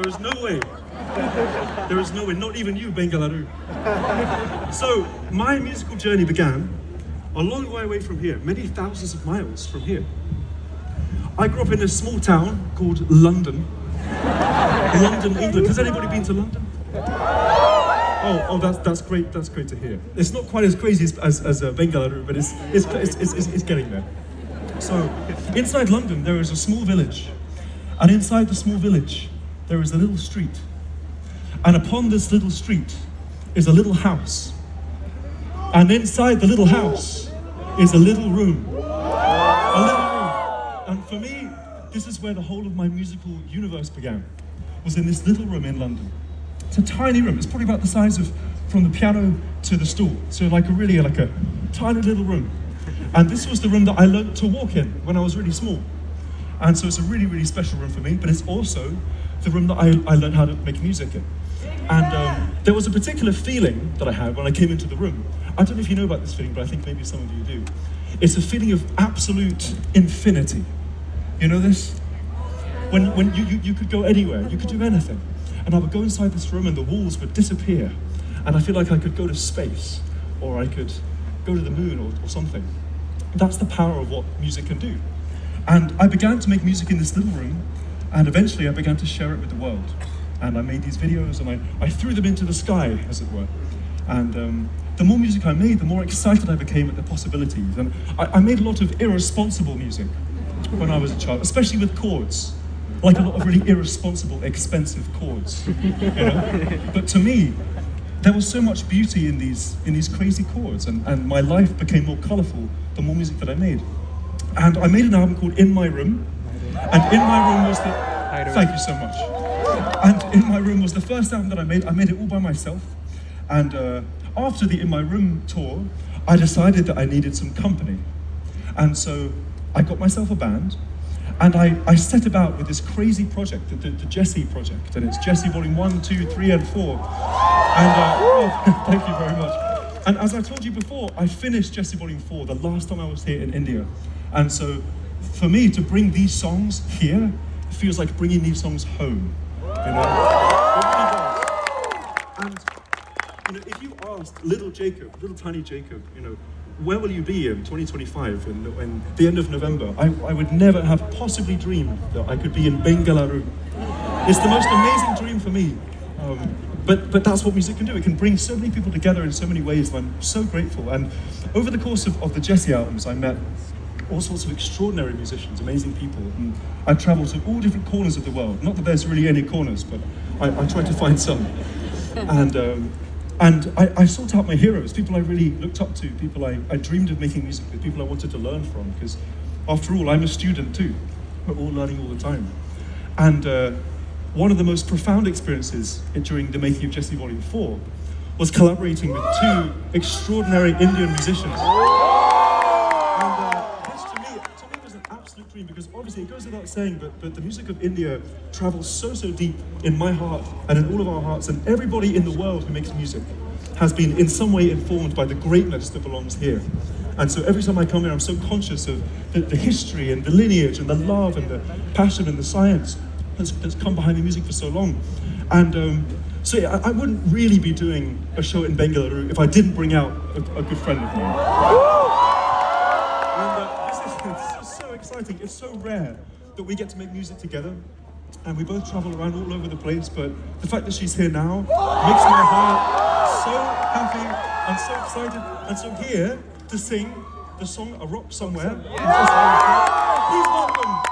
There is no way. There is no way, not even you, Banglore. So, my musical journey began a long way away from here, many thousands of miles from here. I grew up in a small town called London. London, England. Has anybody been to London? Oh, that's great. That's great to hear. It's not quite as crazy as Bangalore, but it's getting there. So, inside London, there is a small village, and inside the small village, there is a little street, and upon this little street is a little house, and inside the little house is a little room. A little room. And for me, this is where the whole of my musical universe began, was in this little room in London. It's a tiny room. It's probably about the size of from the piano to the stool. So like a tiny little room. And this was the room that I learned to walk in when I was really small. And so it's a really, really special room for me, but it's also the room that I learned how to make music in. And there was a particular feeling that I had when I came into the room. I don't know if you know about this feeling, but I think maybe some of you do. It's a feeling of absolute infinity. You know this? When you could go anywhere, you could do anything. And I would go inside this room and the walls would disappear. And I feel like I could go to space, or I could go to the moon or something. That's the power of what music can do. And I began to make music in this little room, and eventually I began to share it with the world. And I made these videos and I threw them into the sky, as it were. And the more music I made, the more excited I became at the possibilities. And I made a lot of irresponsible music when I was a child, especially with chords. Like a lot of really irresponsible, expensive chords, you know? But to me, there was so much beauty in these crazy chords, and my life became more colourful the more music that I made. And I made an album called In My Room, and In My Room was the... Thank you so much. And In My Room was the first album that I made. I made it all by myself. And after the In My Room tour, I decided that I needed some company. And so I got myself a band, and I set about with this crazy project, the Jesse project, and it's Jesse Volume 1, 2, 3, and 4. And thank you very much. And as I told you before, I finished Jesse Volume 4 the last time I was here in India. And so for me to bring these songs here, it feels like bringing these songs home. You know? It really does. And you know, if you asked little Jacob, little tiny Jacob, you know, where will you be in 2025, in the end of November? I would never have possibly dreamed that I could be in Bangalore. It's the most amazing dream for me. But that's what music can do. It can bring so many people together in so many ways, and I'm so grateful. And over the course of the Jesse albums, I met all sorts of extraordinary musicians, amazing people. And I traveled to all different corners of the world. Not that there's really any corners, but I tried to find some. And I sought out my heroes, people I really looked up to, people I dreamed of making music with, people I wanted to learn from, because after all, I'm a student too. We're all learning all the time. And one of the most profound experiences during the making of Jesse Volume 4 was collaborating with two extraordinary Indian musicians. And this to me was an absolute dream, because obviously it goes without saying, but the music of India travels so deep in my heart and in all of our hearts, and everybody in the world who makes music has been in some way informed by the greatness that belongs here. And so every time I come here, I'm so conscious of the history and the lineage and the love and the passion and the science that's come behind the music for so long. And so yeah, I wouldn't really be doing a show in Bangalore if I didn't bring out a good friend of mine. And this is so exciting. It's so rare that we get to make music together, and we both travel around all over the place, but the fact that she's here now makes my heart so happy and so excited, and so here to sing the song A Rock Somewhere. Please welcome